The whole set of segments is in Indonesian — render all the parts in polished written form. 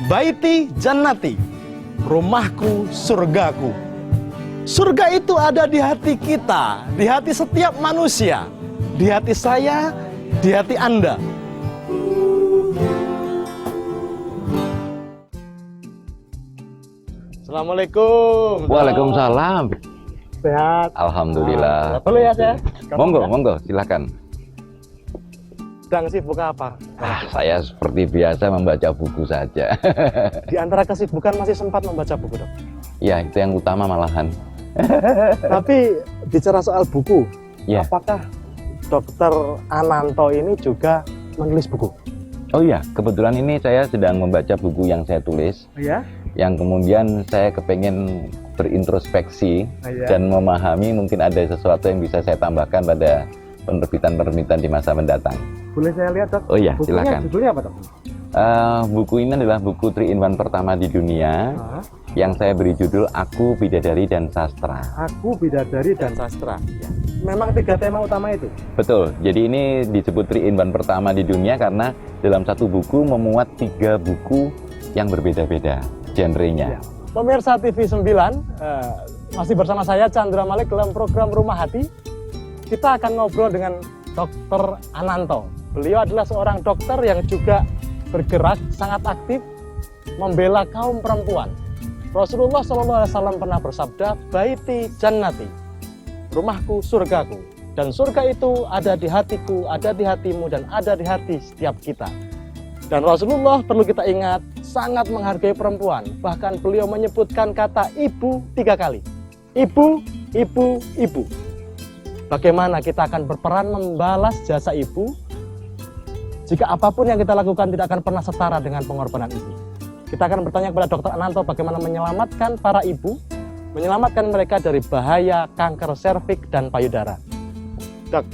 Baiti jannati, rumahku surgaku. Surga itu ada di hati kita, di hati setiap manusia, di hati saya, di hati Anda. Assalamualaikum. Waalaikumsalam. Sehat? Alhamdulillah. Boleh ya saya? Monggo, silakan. Sedang sibuk apa? Saya seperti biasa membaca buku saja. Di antara kesibukan masih sempat membaca buku, Dok? Ya, itu yang utama malahan. Tapi bicara soal buku, Ya. apakah Dokter Ananto ini juga menulis buku? Oh iya, kebetulan ini saya sedang membaca buku yang saya tulis, Ya. yang kemudian saya kepengen berintrospeksi dan memahami mungkin ada sesuatu yang bisa saya tambahkan pada penerbitan-penerbitan di masa mendatang. Boleh saya lihat, Dok? Oh iya, Bukunya silakan. judulnya apa, Dok? Buku ini adalah buku 3-in-1 pertama di dunia yang saya beri judul Aku, Bidadari, dan Sastra. Aku, Bidadari, dan Sastra. Ya. Memang 3 tema utama itu? Betul, jadi ini disebut 3-in-1 pertama di dunia karena dalam satu buku memuat 3 buku yang berbeda-beda genrenya. Ya. Pemirsa TV 9, masih bersama saya Chandra Malik dalam program Rumah Hati. Kita akan ngobrol dengan Dokter Ananto. Beliau adalah seorang dokter yang juga bergerak sangat aktif membela kaum perempuan. Rasulullah SAW pernah bersabda, Baiti jannati, rumahku surgaku. Dan surga itu ada di hatiku, ada di hatimu, dan ada di hati setiap kita. Dan Rasulullah, perlu kita ingat, sangat menghargai perempuan. Bahkan beliau menyebutkan kata ibu 3 kali. Ibu, ibu, ibu. Bagaimana kita akan berperan membalas jasa ibu jika apapun yang kita lakukan tidak akan pernah setara dengan pengorbanan ibu. Kita akan bertanya kepada Dokter Ananto bagaimana menyelamatkan para ibu, menyelamatkan mereka dari bahaya kanker serviks dan payudara. Dok,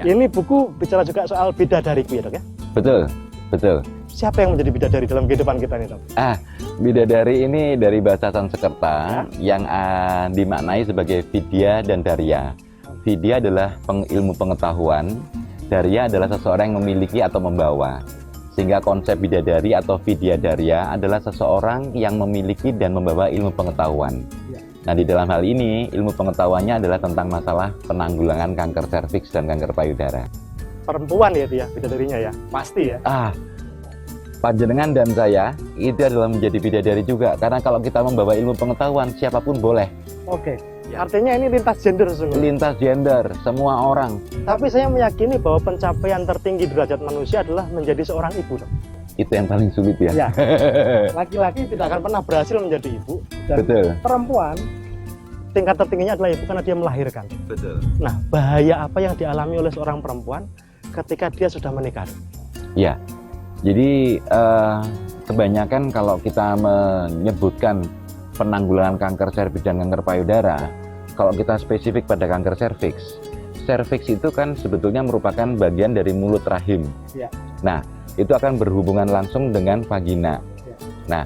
ini buku bicara juga soal bidadariku ya, Dok ya? Betul, betul. Siapa yang menjadi bidadari dalam kehidupan kita nih, Dok? Bidadari ini dari bahasa Sanskerta yang dimaknai sebagai Vidya dan Darya. Vidya adalah ilmu pengetahuan, Darya adalah seseorang yang memiliki atau membawa. Sehingga konsep bidadari atau Vidya Darya adalah seseorang yang memiliki dan membawa ilmu pengetahuan. Nah, di dalam hal ini, ilmu pengetahuannya adalah tentang masalah penanggulangan kanker serviks dan kanker payudara. Perempuan ya itu ya, bidadarinya ya? Pasti ya? Panjenengan dan saya, itu adalah menjadi bidadari juga. Karena kalau kita membawa ilmu pengetahuan, siapapun boleh. Oke. Artinya ini lintas gender sesungguhnya? Lintas gender, semua orang. Tapi saya meyakini bahwa pencapaian tertinggi derajat manusia adalah menjadi seorang ibu, Dok. Itu yang paling sulit ya. Ya. Laki-laki tidak akan pernah berhasil menjadi ibu. Dan Betul. perempuan, tingkat tertingginya adalah ibu karena dia melahirkan. Betul. Nah, bahaya apa yang dialami oleh seorang perempuan ketika dia sudah menikah? Ya, jadi kebanyakan kalau kita menyebutkan penanggulangan kanker serviks dan kanker payudara, kalau kita spesifik pada kanker serviks, serviks itu kan sebetulnya merupakan bagian dari mulut rahim. Ya. Nah, itu akan berhubungan langsung dengan vagina. Ya. Nah,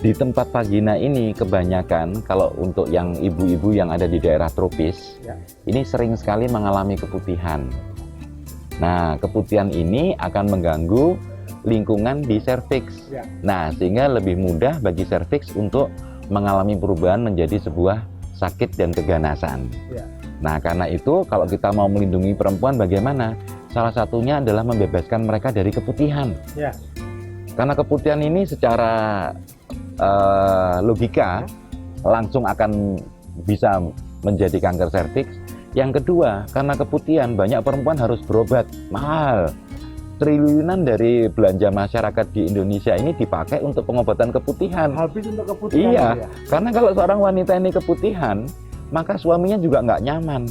di tempat vagina ini kebanyakan kalau untuk yang ibu-ibu yang ada di daerah tropis, ini sering sekali mengalami keputihan. Nah, keputihan ini akan mengganggu lingkungan di serviks. Nah, sehingga lebih mudah bagi serviks untuk mengalami perubahan menjadi sebuah sakit dan keganasan. Nah, karena itu kalau kita mau melindungi perempuan bagaimana? Salah satunya adalah membebaskan mereka dari keputihan. Karena keputihan ini secara logika langsung akan bisa menjadi kanker serviks. Yang kedua, karena keputihan banyak perempuan harus berobat mahal. Triliunan dari belanja masyarakat di Indonesia ini dipakai untuk pengobatan keputihan. Habis untuk keputihan. Iya, karena kalau seorang wanita ini keputihan, maka suaminya juga nggak nyaman.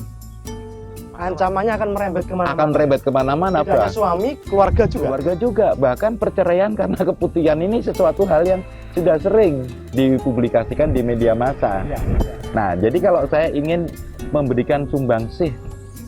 Ancamannya akan merembet kemana-mana. Akan merembet kemana-mana, Tidak hanya suami, keluarga juga. Keluarga juga. Bahkan perceraian karena keputihan ini sesuatu hal yang sudah sering dipublikasikan di media massa. Nah, jadi kalau saya ingin memberikan sumbangsih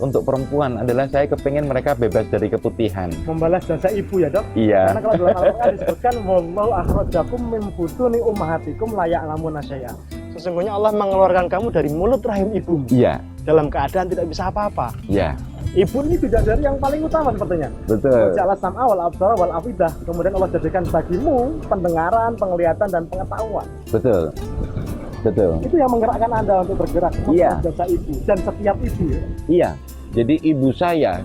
untuk perempuan adalah saya kepengen mereka bebas dari keputihan. Membalas jasa ibu ya, Dok? Iya. Karena kalau dalam Al-Quran disebutkan wallahu akhrajakum min butuni ummahatikum la ya'lamuna syai'a. Sesungguhnya Allah mengeluarkan kamu dari mulut rahim ibu. Iya. Dalam keadaan tidak bisa apa-apa. Iya. Ibu ini bidadari yang paling utama sepertinya. Betul. Ja'ala sam'a wal absara wal afidah. Kemudian Allah jadikan bagimu pendengaran, penglihatan dan pengetahuan. Betul. Betul. Itu yang menggerakkan Anda untuk bergerak. Iya. Jasa ibu dan setiap ibu ya. Iya. Jadi ibu saya,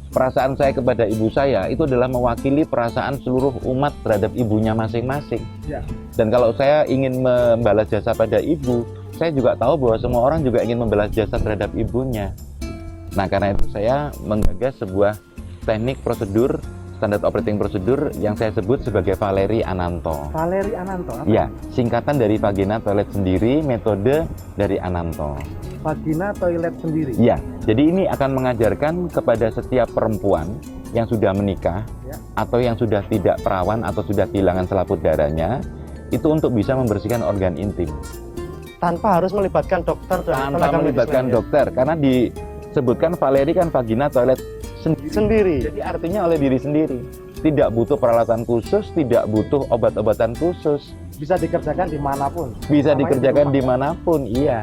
perasaan saya kepada ibu saya itu adalah mewakili perasaan seluruh umat terhadap ibunya masing-masing. Ya. Dan kalau saya ingin membalas jasa pada ibu, saya juga tahu bahwa semua orang juga ingin membalas jasa terhadap ibunya. Nah, karena itu saya menggagas sebuah teknik prosedur, standar operating prosedur yang saya sebut sebagai Valeri Ananto. Valeri Ananto. Apa? Ya, singkatan dari vagina toilet sendiri, metode dari Ananto. Vagina toilet sendiri. Ya, jadi ini akan mengajarkan kepada setiap perempuan yang sudah menikah Ya. atau yang sudah tidak perawan atau sudah kehilangan selaput darahnya, itu untuk bisa membersihkan organ intim. Tanpa harus melibatkan dokter dan Tanpa tenaga melibatkan medis lainnya. dokter, karena disebutkan Valeri kan vagina toilet sendiri. Jadi artinya oleh diri sendiri. Tidak butuh peralatan khusus, tidak butuh obat-obatan khusus. Bisa dikerjakan dimanapun. Bisa Namanya dikerjakan di rumah. dimanapun, iya.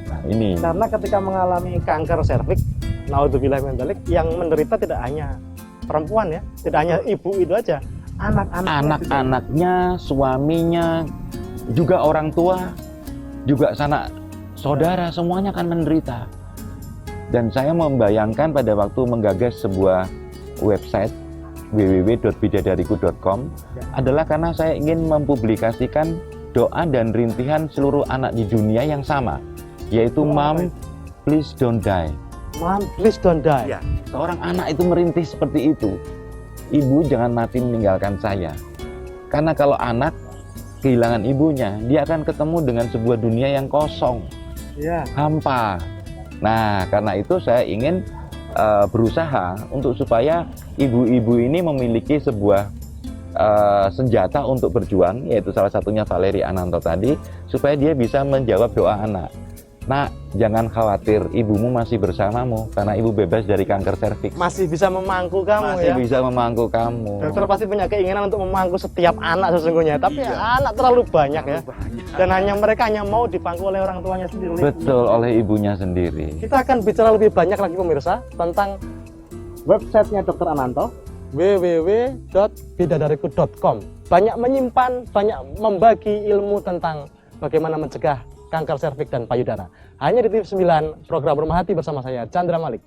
Nah, ini. Karena ketika mengalami kanker serviks, naudzubillah min dzalik, yang menderita tidak hanya perempuan ya, tidak hanya ibu itu aja, Anak-anaknya, suaminya, juga orang tua, juga sanak saudara, semuanya akan menderita. Dan saya membayangkan pada waktu menggagas sebuah website www.bidadariku.com adalah karena saya ingin mempublikasikan doa dan rintihan seluruh anak di dunia yang sama, yaitu Mom, please don't die. Mom, please don't die. Ya, seorang anak itu merintih seperti itu. Ibu jangan mati meninggalkan saya. Karena kalau anak kehilangan ibunya, dia akan ketemu dengan sebuah dunia yang kosong, Ya. hampa. Nah, karena itu saya ingin berusaha untuk supaya ibu-ibu ini memiliki sebuah senjata untuk berjuang, yaitu salah satunya Valeri Ananto tadi, supaya dia bisa menjawab doa anak. Nak, jangan khawatir, ibumu masih bersamamu karena ibu bebas dari kanker serviks. Masih bisa memangku kamu Masih ya. bisa memangku kamu. Dokter pasti punya keinginan untuk memangku setiap anak sesungguhnya, tapi anak terlalu banyak ya. Dan mereka hanya mau dipangku oleh orang tuanya sendiri. Betul, oleh ibunya sendiri. Kita akan bicara lebih banyak lagi pemirsa tentang websitenya Dokter Ananto, www.bidadariku.com. Banyak menyimpan, banyak membagi ilmu tentang bagaimana mencegah kanker serviks dan payudara. Hanya di TV 9 program Rumah Hati bersama saya Chandra Malik.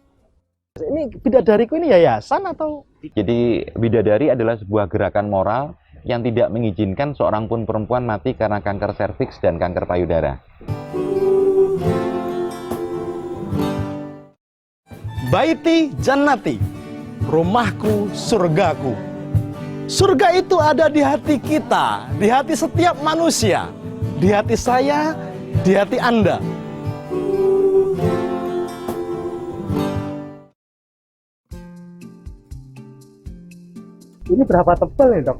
Ini Bidadariku ini yayasan atau? Jadi bidadari adalah sebuah gerakan moral yang tidak mengizinkan seorang pun perempuan mati karena kanker serviks dan kanker payudara. Baiti Jannati, rumahku surgaku. Surga itu ada di hati kita, di hati setiap manusia, di hati saya, di hati Anda. Ini berapa tebal nih dok?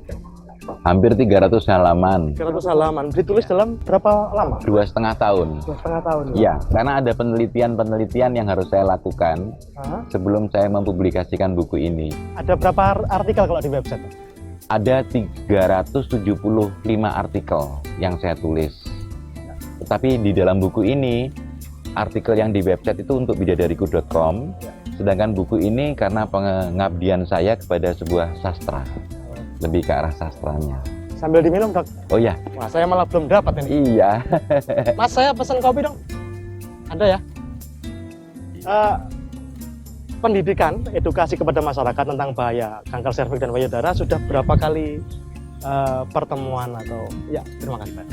Hampir 300 halaman, 300 halaman, ditulis dalam berapa lama? 2,5 tahun. 2,5 tahun. Ya, karena ada penelitian-penelitian yang harus saya lakukan Hah? sebelum saya mempublikasikan buku ini. Ada berapa artikel kalau di website? Ada 375 artikel yang saya tulis. Tetapi di dalam buku ini, artikel yang di website itu untuk bidadariku.com, sedangkan buku ini karena pengabdian saya kepada sebuah sastra, lebih ke arah sastranya. Sambil diminum dok. Oh ya, Wah, saya malah belum dapat ini. iya. Mas, saya pesan kopi dong. Ada ya? Pendidikan, edukasi kepada masyarakat tentang bahaya kanker serviks dan payudara sudah berapa kali pertemuan atau ya? Terima kasih Pak.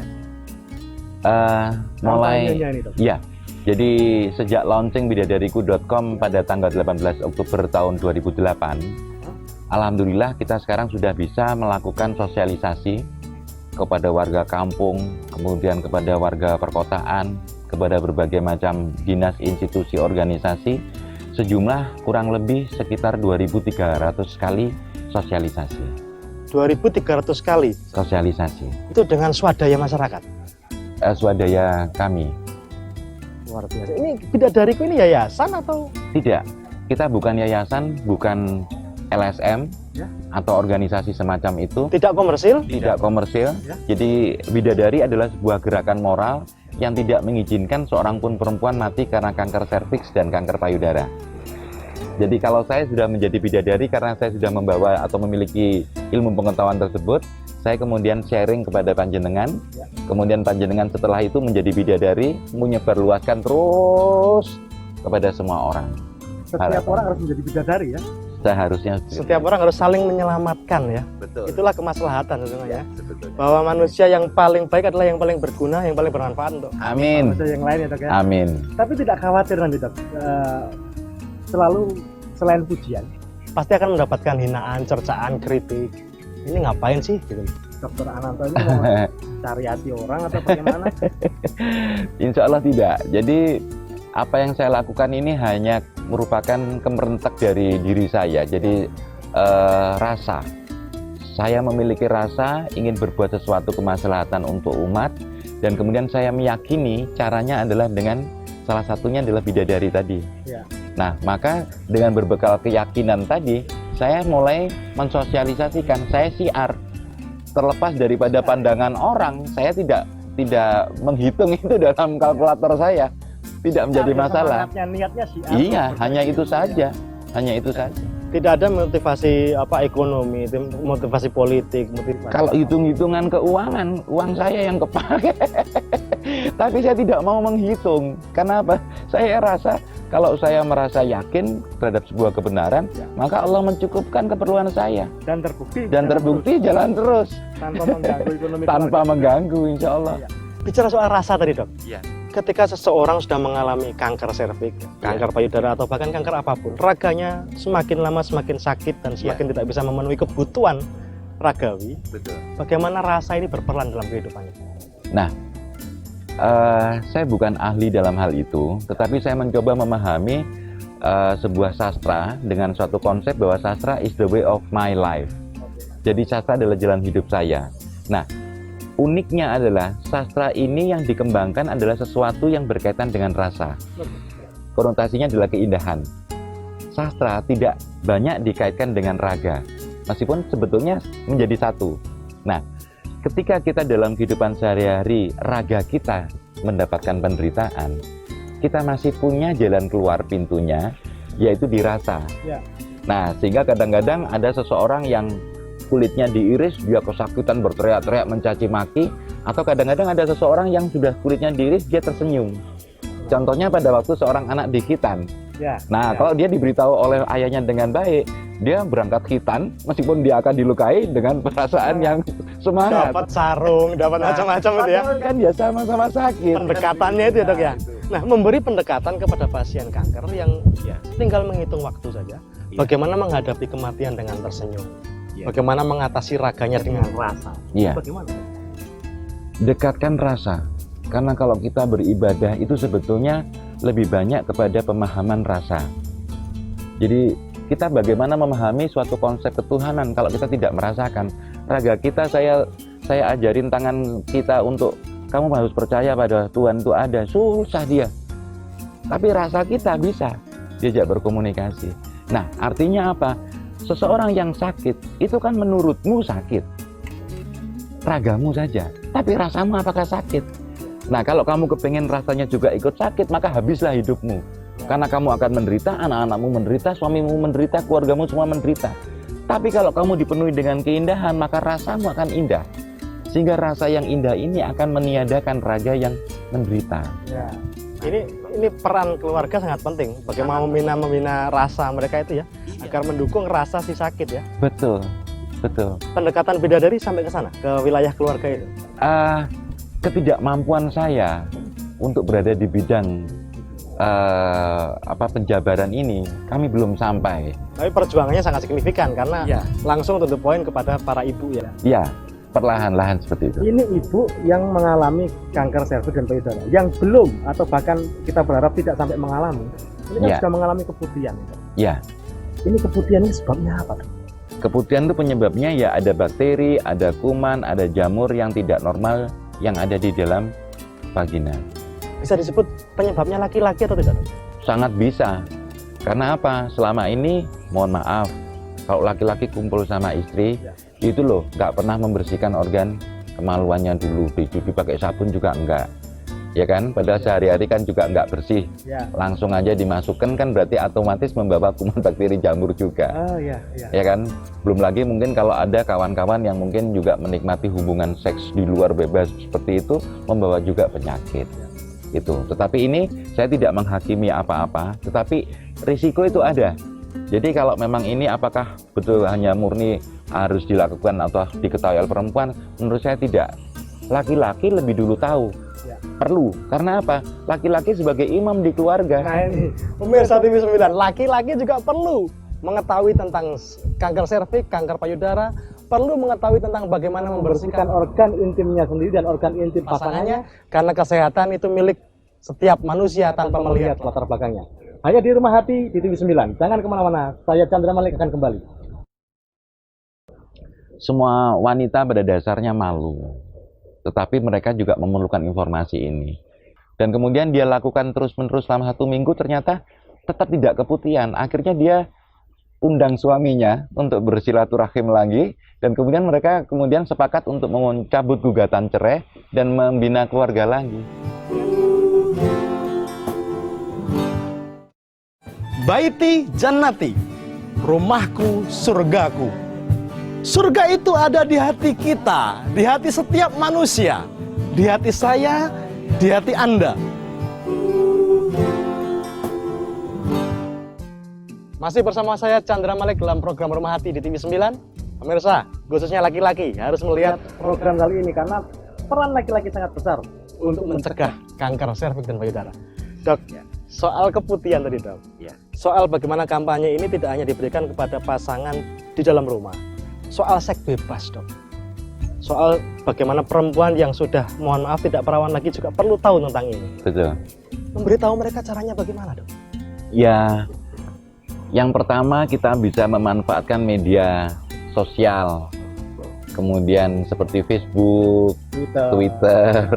Mulai, Kampanyenya ini, Dok. ya. Jadi sejak launching bidadariku.com pada tanggal 18 Oktober tahun 2008, alhamdulillah kita sekarang sudah bisa melakukan sosialisasi kepada warga kampung, kemudian kepada warga perkotaan, kepada berbagai macam dinas, institusi, organisasi, sejumlah kurang lebih sekitar 2.300 kali sosialisasi. 2.300 kali. Sosialisasi. Itu dengan swadaya masyarakat. Swadaya kami. Luar biasa. Ini Bidadariku ini yayasan atau? Tidak, kita bukan yayasan, bukan LSM Ya. atau organisasi semacam itu. Tidak komersil? Tidak komersil. Ya. Jadi Bidadari adalah sebuah gerakan moral yang tidak mengizinkan seorang pun perempuan mati karena kanker serviks dan kanker payudara. Jadi kalau saya sudah menjadi bidadari karena saya sudah membawa atau memiliki ilmu pengetahuan tersebut, saya kemudian sharing kepada panjenengan, kemudian panjenengan setelah itu menjadi bidadari, menyebarluaskan terus kepada semua orang. Setiap orang harus menjadi bidadari ya. Seharusnya Setiap orang harus saling menyelamatkan ya. betul. Itulah kemaslahatan sesungguhnya ya. Sebetulnya. Bahwa manusia yang paling baik adalah yang paling berguna, yang paling bermanfaat untuk Amin. manusia yang lain ya Dok ya. Amin. Tapi tidak khawatir nanti Dok, selalu selain pujian pasti akan mendapatkan hinaan, cercaan, kritik. Ini ngapain sih gitu. Dokter Ananto ini mau cari hati orang atau bagaimana? Insya Allah tidak. Jadi apa yang saya lakukan ini hanya merupakan kemerentak dari diri saya. Jadi rasa. Saya memiliki rasa ingin berbuat sesuatu kemaslahatan untuk umat, dan kemudian saya meyakini caranya adalah dengan salah satunya adalah bidadari tadi. Ya. Nah, maka dengan berbekal keyakinan tadi, saya mulai mensosialisasikan, saya siar. Terlepas daripada pandangan orang, saya tidak menghitung itu dalam kalkulator saya. Tidak menjadi masalah. Niatnya siar. Iya, hanya itu saja. Hanya itu saja. Tidak ada motivasi ekonomi, motivasi politik, motivasi. Kalau hitung-hitungan keuangan, uang saya yang kepakai. Tapi saya tidak mau menghitung. Kenapa? Saya rasa kalau saya merasa yakin terhadap sebuah kebenaran, maka Allah mencukupkan keperluan saya. Dan terbukti jalan terus. Tanpa mengganggu ekonomi. Tanpa mengganggu, insya Allah. Bicara soal rasa tadi Dok. Iya. Ketika seseorang sudah mengalami kanker serviks, kanker payudara atau bahkan kanker apapun, raganya semakin lama semakin sakit dan semakin tidak bisa memenuhi kebutuhan ragawi. Betul. Bagaimana rasa ini berperan dalam kehidupannya? Nah, saya bukan ahli dalam hal itu, tetapi saya mencoba memahami sebuah sastra dengan suatu konsep bahwa sastra is the way of my life. Jadi sastra adalah jalan hidup saya. Nah, uniknya adalah sastra ini yang dikembangkan adalah sesuatu yang berkaitan dengan rasa. Konotasinya adalah keindahan. Sastra tidak banyak dikaitkan dengan raga, meskipun sebetulnya menjadi satu. Nah, ketika kita dalam kehidupan sehari-hari raga kita mendapatkan penderitaan, kita masih punya jalan keluar pintunya, yaitu di rasa. Nah, sehingga kadang-kadang ada seseorang yang kulitnya diiris, dia kesakitan berteriak-teriak mencaci maki, atau kadang-kadang ada seseorang yang sudah kulitnya diiris, dia tersenyum. Contohnya pada waktu seorang anak dikitan. Nah, kalau dia diberitahu oleh ayahnya dengan baik, dia berangkat khitan, meskipun dia akan dilukai dengan perasaan yang semangat. Dapat sarung, dapat macam-macam gitu ya. Kan dia sama-sama sakit. Pendekatannya itu ya Dok ya. Nah, memberi pendekatan kepada pasien kanker yang tinggal menghitung waktu saja. Bagaimana menghadapi kematian dengan tersenyum. Bagaimana mengatasi raganya dengan rasa. Iya. Bagaimana? Dekatkan rasa. Karena kalau kita beribadah itu sebetulnya lebih banyak kepada pemahaman rasa. Jadi kita bagaimana memahami suatu konsep ketuhanan kalau kita tidak merasakan. Raga kita saya ajarin tangan kita untuk kamu harus percaya pada Tuhan itu ada. Susah dia. Tapi rasa kita bisa diajak berkomunikasi. Nah, artinya apa? Seseorang yang sakit, itu kan menurutmu sakit. Ragamu saja. Tapi rasamu apakah sakit? Nah, kalau kamu kepengen rasanya juga ikut sakit, maka habislah hidupmu. Karena kamu akan menderita, anak-anakmu menderita, suamimu menderita, keluargamu semua menderita. Tapi kalau kamu dipenuhi dengan keindahan, maka rasamu akan indah. Sehingga rasa yang indah ini akan meniadakan raga yang menderita. Ya. Ini peran keluarga sangat penting. Bagaimana membina rasa mereka itu ya, agar mendukung rasa si sakit ya. Betul, betul. Pendekatan bidadari sampai ke sana, ke wilayah keluarga itu. Ketidakmampuan saya untuk berada di bidang penjabaran ini, kami belum sampai. Tapi perjuangannya sangat signifikan karena langsung to the point kepada para ibu ya. Iya. Perlahan-lahan seperti itu. Ini ibu yang mengalami kanker serviks dan payudara, yang belum atau bahkan kita berharap tidak sampai mengalami. Ini kan sudah mengalami keputihan. Iya. Ini keputihan ini sebabnya apa? Keputihan itu penyebabnya ya ada bakteri, ada kuman, ada jamur yang tidak normal yang ada di dalam vagina. Bisa disebut penyebabnya laki-laki atau tidak? Sangat bisa. Karena apa? Selama ini, mohon maaf, kalau laki-laki kumpul sama istri, itu loh nggak pernah membersihkan organ kemaluannya dulu, dicuci pakai sabun juga enggak. ya kan? Padahal sehari-hari kan juga nggak bersih, Ya. langsung aja dimasukkan kan berarti otomatis membawa kuman bakteri jamur juga, Oh ya, ya. ya kan? Belum lagi mungkin kalau ada kawan-kawan yang mungkin juga menikmati hubungan seks di luar bebas seperti itu, membawa juga penyakit. Itu. Tetapi ini saya tidak menghakimi apa-apa, tetapi risiko itu ada. Jadi kalau memang ini apakah betul hanya murni harus dilakukan atau diketahui oleh perempuan, menurut saya tidak. Laki-laki lebih dulu tahu. Ya. Perlu. Karena apa? Laki-laki sebagai imam di keluarga. Nah ini, pemirsa TV 9, laki-laki juga perlu mengetahui tentang kanker serviks, kanker payudara, perlu mengetahui tentang bagaimana membersihkan organ intimnya sendiri dan organ intim pasangannya, karena kesehatan itu milik setiap manusia tanpa melihat latar belakangnya. Hanya di Rumah Hati di TV 9. Jangan kemana-mana, saya Chandra Malik akan kembali. Semua wanita pada dasarnya malu. Tetapi mereka juga memerlukan informasi ini. Dan kemudian dia lakukan terus-menerus selama 1 minggu, ternyata tetap tidak keputihan. Akhirnya dia undang suaminya untuk bersilaturahim lagi. Dan kemudian mereka kemudian sepakat untuk mencabut gugatan cerai dan membina keluarga lagi. Baiti Jannati, rumahku surgaku. Surga itu ada di hati kita, di hati setiap manusia, di hati saya, di hati Anda. Masih bersama saya Chandra Malik dalam program Rumah Hati di TV 9. Pemirsa, khususnya laki-laki harus melihat program kali ini karena peran laki-laki sangat besar untuk mencegah kanker serviks dan payudara. Dok, soal keputihan tadi dok. Ya. Soal bagaimana kampanye ini tidak hanya diberikan kepada pasangan di dalam rumah. Soal seks bebas dok. Soal bagaimana perempuan yang sudah mohon maaf tidak perawan lagi juga perlu tahu tentang ini. Betul. Memberitahu mereka caranya bagaimana dok? Ya, yang pertama kita bisa memanfaatkan media sosial. Kemudian seperti Facebook, Twitter,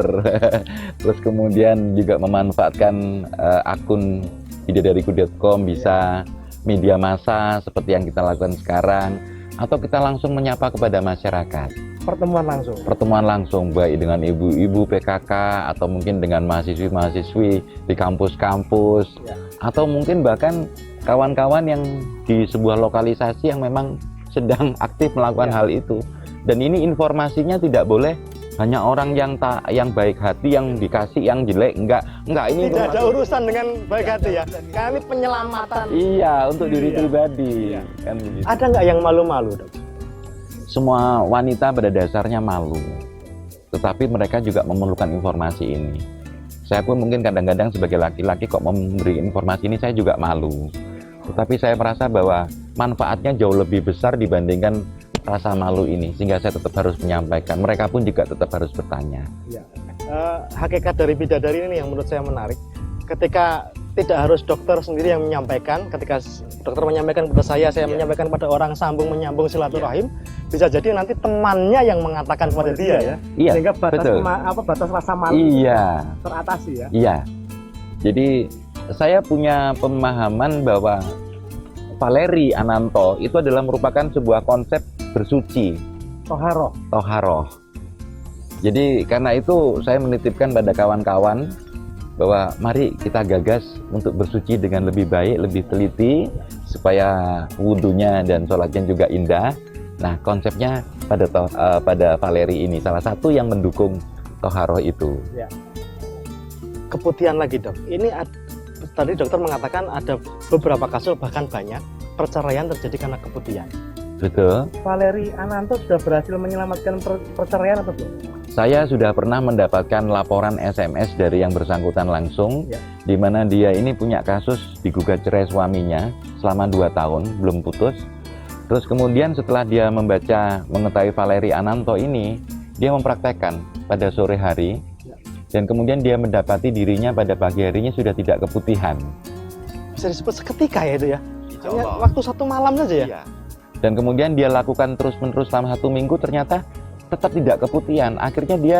terus kemudian juga memanfaatkan akun bidadariku.com, bisa media massa seperti yang kita lakukan sekarang, atau kita langsung menyapa kepada masyarakat. Pertemuan langsung, baik dengan ibu-ibu PKK, atau mungkin dengan mahasiswi-mahasiswi di kampus-kampus, atau mungkin bahkan kawan-kawan yang di sebuah lokalisasi yang memang sedang aktif melakukan hal itu. Dan ini informasinya tidak boleh hanya orang yang baik hati yang dikasih yang jelek, enggak ini tidak ada urusan dengan baik hati ya. Kami penyelamatan. Iya, untuk diri pribadi. Kan begitu. Ada nggak yang malu-malu dok? Semua wanita pada dasarnya malu, tetapi mereka juga memerlukan informasi ini. Saya pun mungkin kadang-kadang sebagai laki-laki kok memberi informasi ini saya juga malu. Tetapi saya merasa bahwa manfaatnya jauh lebih besar dibandingkan rasa malu ini, sehingga saya tetap harus menyampaikan. Mereka pun juga tetap harus bertanya. Ya. Hakikat dari bidadari ini yang menurut saya menarik. Ketika tidak harus dokter sendiri yang menyampaikan, ketika dokter menyampaikan kepada saya menyampaikan pada orang, sambung menyambung silaturahim, bisa jadi nanti temannya yang mengatakan kepada dia ya. Iya, sehingga batas betul. Batas rasa malu teratasi ya. Iya. Jadi saya punya pemahaman bahwa Valeri Ananto itu adalah merupakan sebuah konsep bersuci, toharoh. Jadi karena itu saya menitipkan pada kawan-kawan bahwa mari kita gagas untuk bersuci dengan lebih baik, lebih teliti, supaya wudhunya dan sholatnya juga indah. Nah, konsepnya pada Valeri ini salah satu yang mendukung toharoh itu. Ya. Keputihan lagi dok. Ini tadi dokter mengatakan ada beberapa kasus bahkan banyak perceraian terjadi karena keputihan. Betul. Valeri Ananto sudah berhasil menyelamatkan perceraian atau belum? Saya sudah pernah mendapatkan laporan SMS dari yang bersangkutan langsung, di mana dia ini punya kasus digugat cerai suaminya selama 2 tahun, belum putus. Terus kemudian setelah dia mengetahui Valeri Ananto ini, dia mempraktekkan pada sore hari, dan kemudian dia mendapati dirinya pada pagi harinya sudah tidak keputihan. Bisa disebut seketika ya itu ya? Hanya waktu 1 malam saja ya? Dan kemudian dia lakukan terus-menerus selama 1 minggu, ternyata tetap tidak keputihan. Akhirnya dia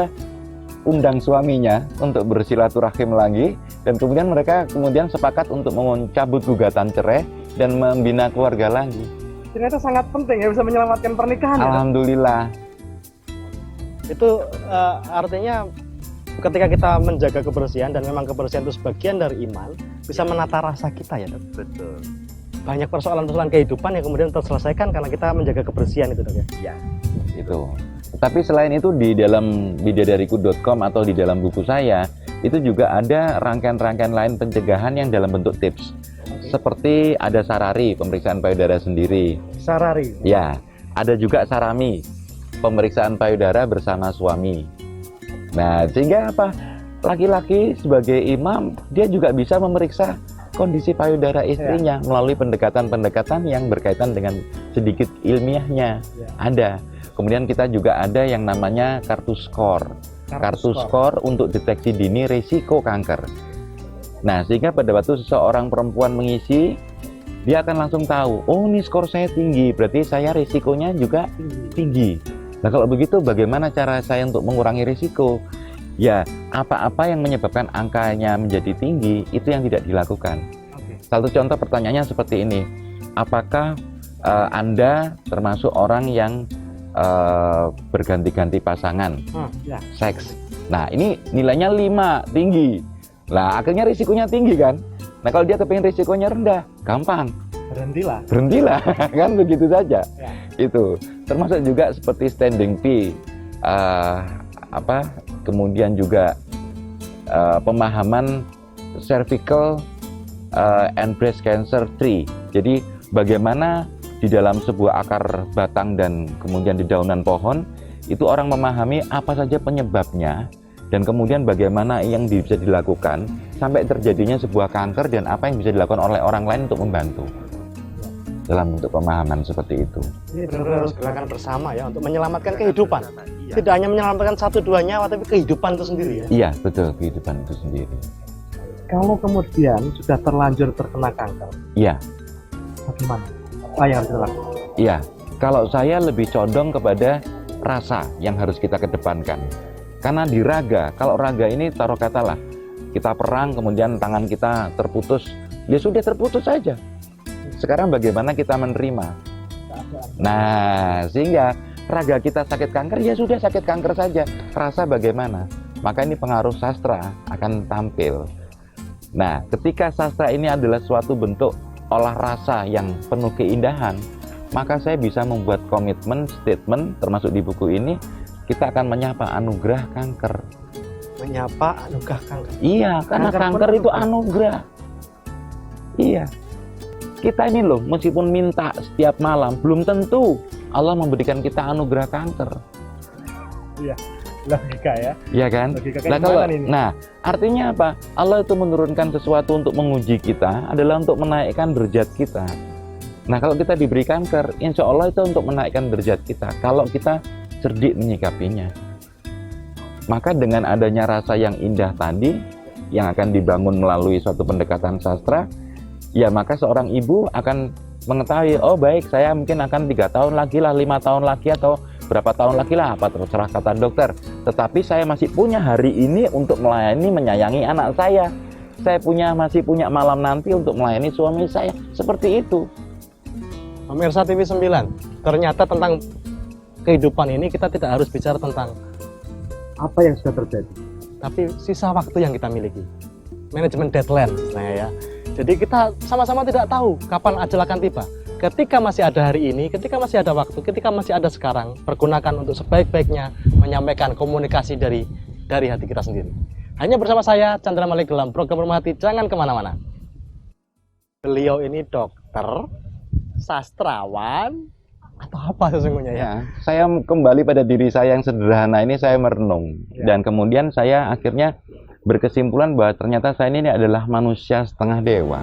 undang suaminya untuk bersilaturahim lagi, dan kemudian mereka sepakat untuk mencabut gugatan cerai dan membina keluarga lagi. Ternyata sangat penting ya, bisa menyelamatkan pernikahan. Alhamdulillah. Itu artinya ketika kita menjaga kebersihan, dan memang kebersihan itu sebagian dari iman, bisa menata rasa kita ya, Dok. Betul. Banyak persoalan-persoalan kehidupan yang kemudian terselesaikan karena kita menjaga kebersihan itu, Dok ya. Ya. Itu. Tapi selain itu di dalam bidadariku.com atau di dalam buku saya itu juga ada rangkaian-rangkaian lain pencegahan yang dalam bentuk tips. Seperti ada sarari, pemeriksaan payudara sendiri. Sarari. Ya, ada juga sarami, pemeriksaan payudara bersama suami. Nah, sehingga apa? Laki-laki sebagai imam, dia juga bisa memeriksa kondisi payudara istrinya melalui pendekatan-pendekatan yang berkaitan dengan sedikit ilmiahnya. Ada. Kemudian kita juga ada yang namanya kartu skor. Kartu skor untuk deteksi dini risiko kanker. Nah, sehingga pada waktu seseorang perempuan mengisi, dia akan langsung tahu, oh ini skor saya tinggi, berarti saya risikonya juga tinggi. Nah, kalau begitu bagaimana cara saya untuk mengurangi risiko? Ya, apa-apa yang menyebabkan angkanya menjadi tinggi, itu yang tidak dilakukan. Satu contoh pertanyaannya seperti ini, apakah Anda termasuk orang yang berganti-ganti pasangan, seks? Nah, ini nilainya 5, tinggi. Nah, akhirnya risikonya tinggi kan? Nah, kalau dia kepingin risikonya rendah, gampang. Berhentilah, kan begitu saja. Ya. Itu termasuk juga seperti standing P, kemudian juga pemahaman cervical and breast cancer tree. Jadi bagaimana di dalam sebuah akar batang dan kemudian di daunan pohon itu orang memahami apa saja penyebabnya dan kemudian bagaimana yang bisa dilakukan sampai terjadinya sebuah kanker dan apa yang bisa dilakukan oleh orang lain untuk membantu dalam bentuk pemahaman seperti itu. Ini benar-benar harus gerakan bersama ya untuk menyelamatkan kehidupan. Tidak hanya menyelamatkan 1-2 nyawa, tapi kehidupan itu sendiri ya. Iya, betul, kehidupan itu sendiri. Kalau kemudian sudah terlanjur terkena kanker, Iya, bagaimana? Apa yang harus dilakukan? iya. Kalau saya lebih condong kepada rasa yang harus kita kedepankan. Karena di raga, kalau raga ini taruh katalah kita perang kemudian tangan kita terputus, ya sudah terputus saja. Sekarang bagaimana kita menerima? Nah, sehingga raga kita sakit kanker, ya sudah sakit kanker saja. Rasa bagaimana? Maka ini pengaruh sastra akan tampil. Nah, ketika sastra ini adalah suatu bentuk olah rasa yang penuh keindahan, maka saya bisa membuat komitmen, statement, termasuk di buku ini, kita akan menyapa anugerah kanker. Menyapa anugerah kanker. Iya, karena kanker itu anugerah. Iya. Kita ini loh, meskipun minta setiap malam, belum tentu Allah memberikan kita anugerah kanker. Iya, logika ya. Iya kan? Logika Nah, nah, artinya apa? Allah itu menurunkan sesuatu untuk menguji kita adalah untuk menaikkan derajat kita. Nah, kalau kita diberi kanker, insya Allah itu untuk menaikkan derajat kita. Kalau kita cerdik menyikapinya. Maka dengan adanya rasa yang indah tadi, yang akan dibangun melalui suatu pendekatan sastra, ya maka seorang ibu akan mengetahui, oh baik, saya mungkin akan 3 tahun lagi lah, 5 tahun lagi, atau berapa tahun lagi lah, apa terserah kata dokter. Tetapi saya masih punya hari ini untuk melayani, menyayangi anak saya. Saya masih punya malam nanti untuk melayani suami saya. Seperti itu. Pemirsa TV 9, ternyata tentang kehidupan ini kita tidak harus bicara tentang apa yang sudah terjadi, tapi sisa waktu yang kita miliki. Manajemen deadline, ya. Jadi kita sama-sama tidak tahu kapan ajal akan tiba. Ketika masih ada hari ini, ketika masih ada waktu, ketika masih ada sekarang, pergunakan untuk sebaik-baiknya menyampaikan komunikasi dari hati kita sendiri. Hanya bersama saya, Chandra Malik, dalam program Rumah Hati. Jangan kemana-mana. Beliau ini dokter, sastrawan, atau apa sesungguhnya ya? Saya kembali pada diri saya yang sederhana ini, saya merenung. Dan kemudian saya akhirnya berkesimpulan bahwa ternyata saya ini adalah manusia setengah dewa.